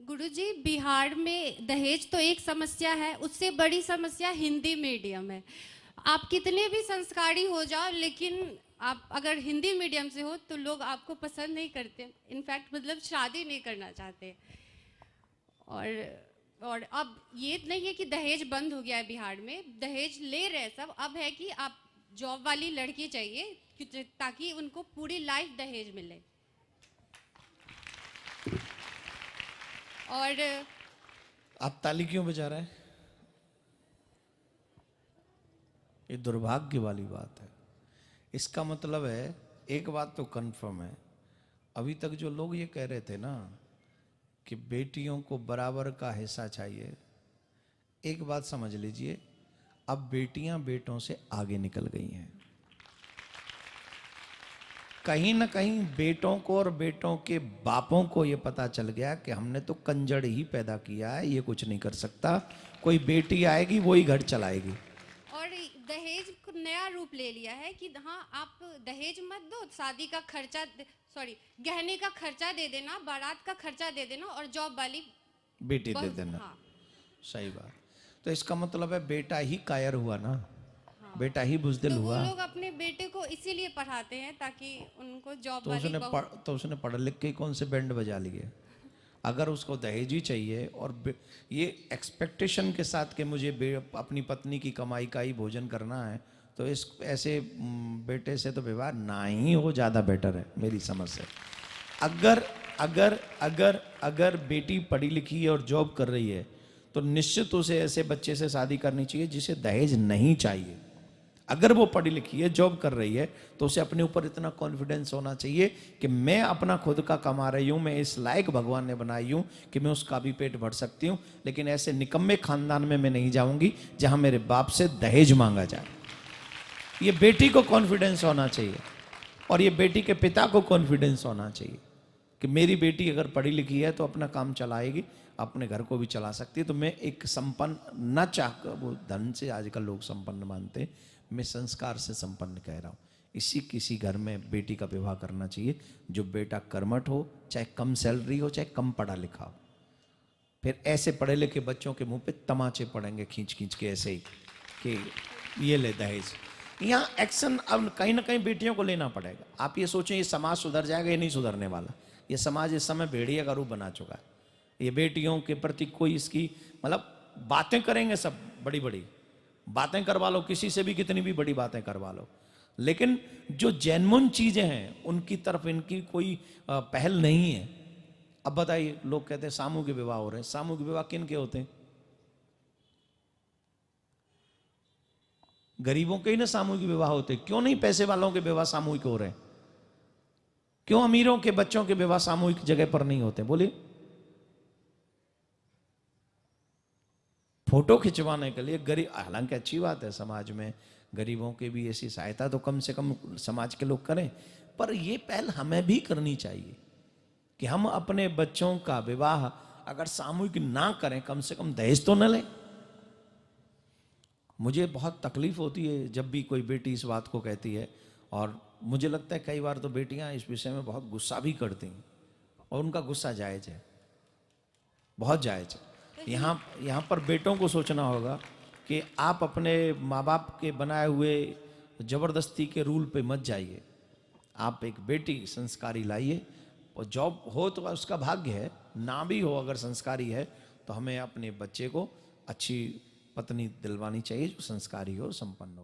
गुरुजी, बिहार में दहेज तो एक समस्या है, उससे बड़ी समस्या हिंदी मीडियम है। आप कितने भी संस्कारी हो जाओ, लेकिन आप अगर हिंदी मीडियम से हो तो लोग आपको पसंद नहीं करते, इनफैक्ट मतलब शादी नहीं करना चाहते। और अब ये नहीं है कि दहेज बंद हो गया है बिहार में, दहेज ले रहे हैं सब। अब है कि आप जॉब वाली लड़की चाहिए ताकि उनको पूरी लाइफ दहेज मिले। और आप ताली क्यों बजा रहे हैं? ये दुर्भाग्य वाली बात है। इसका मतलब है, एक बात तो कंफर्म है, अभी तक जो लोग ये कह रहे थे ना कि बेटियों को बराबर का हिस्सा चाहिए, एक बात समझ लीजिए, अब बेटियां बेटों से आगे निकल गई हैं। कहीं ना कहीं बेटों को और बेटों के बापों को ये पता चल गया कि हमने तो कंजड़ ही पैदा किया है, ये कुछ नहीं कर सकता, कोई बेटी आएगी वही घर चलाएगी। और दहेज को नया रूप ले लिया है कि हाँ, आप दहेज मत दो, शादी का खर्चा, गहने का खर्चा दे देना, बारात का खर्चा दे देना और जॉब वाली बेटी दे देना। हाँ। सही बात। तो इसका मतलब है बेटा ही कायर हुआ ना, हाँ। बेटा ही बुजदिल तो हुआ। वो लोग अपने बेटे को इसीलिए पढ़ाते हैं ताकि उनको जॉब वाली तो उसने पढ़ लिख के कौन से बैंड बजा लिए? अगर उसको दहेज ही चाहिए और ये एक्सपेक्टेशन के साथ कि मुझे अपनी पत्नी की कमाई का ही भोजन करना है, तो इस ऐसे बेटे से तो विवाह ना ही हो, ज़्यादा बेटर है मेरी समझ से। अगर अगर अगर अगर बेटी पढ़ी लिखी है और जॉब कर रही है तो निश्चित उसे ऐसे बच्चे से शादी करनी चाहिए जिसे दहेज नहीं चाहिए। अगर वो पढ़ी लिखी है, जॉब कर रही है, तो उसे अपने ऊपर इतना कॉन्फिडेंस होना चाहिए कि मैं अपना खुद का कमा रही हूँ, मैं इस लायक भगवान ने बनाई हूँ कि मैं उसका भी पेट भर सकती हूँ, लेकिन ऐसे निकम्मे खानदान में मैं नहीं जाऊंगी जहां मेरे बाप से दहेज मांगा जाए। ये बेटी को कॉन्फिडेंस होना चाहिए और ये बेटी के पिता को कॉन्फिडेंस होना चाहिए कि मेरी बेटी अगर पढ़ी लिखी है तो अपना काम चलाएगी, अपने घर को भी चला सकती है। तो मैं एक संपन्न न चाहकर, वो धन से आजकल लोग संपन्न मानते हैं, मैं संस्कार से संपन्न कह रहा हूँ। इसी किसी घर में बेटी का विवाह करना चाहिए जो बेटा कर्मठ हो, चाहे कम सैलरी हो, चाहे कम पढ़ा लिखा हो। फिर ऐसे पढ़े लिखे बच्चों के मुंह पे तमाचे पड़ेंगे खींच खींच के ऐसे ही कि ये ले दहेज। यहाँ एक्शन अब कहीं ना कहीं बेटियों को लेना पड़ेगा। आप ये सोचें ये समाज सुधर जाएगा, ये नहीं सुधरने वाला। ये समाज इस समय भेड़िया का रूप बना चुका है। ये बेटियों के प्रति कोई इसकी मतलब बातें करेंगे, सब बड़ी बड़ी बातें करवा लो, किसी से भी कितनी भी बड़ी बातें करवा लो, लेकिन जो जेन्युइन चीजें हैं उनकी तरफ इनकी कोई पहल नहीं है। अब बताइए, लोग कहते हैं सामूहिक विवाह हो रहे हैं, सामूहिक विवाह किन के होते हैं? गरीबों के ही ना सामूहिक विवाह होते। क्यों नहीं पैसे वालों के विवाह सामूहिक हो रहे हैं? क्यों अमीरों के बच्चों के विवाह सामूहिक जगह पर नहीं होते? बोलिए। फोटो खिंचवाने के लिए गरीब, हालांकि अच्छी बात है, समाज में गरीबों की भी ऐसी सहायता तो कम से कम समाज के लोग करें, पर यह पहल हमें भी करनी चाहिए कि हम अपने बच्चों का विवाह अगर सामूहिक ना करें, कम से कम दहेज तो न लें। मुझे बहुत तकलीफ होती है जब भी कोई बेटी इस बात को कहती है, और मुझे लगता है कई बार तो बेटियां इस विषय में बहुत गुस्सा भी करती हैं, और उनका गुस्सा जायज़ है, बहुत जायज़ है। यहाँ पर बेटों को सोचना होगा कि आप अपने माँ बाप के बनाए हुए ज़बरदस्ती के रूल पे मत जाइए। आप एक बेटी संस्कारी लाइए, और जॉब हो तो उसका भाग्य है, ना भी हो अगर संस्कारी है तो हमें अपने बच्चे को अच्छी पत्नी दिलवानी चाहिए जो संस्कारी हो, संपन्न हो।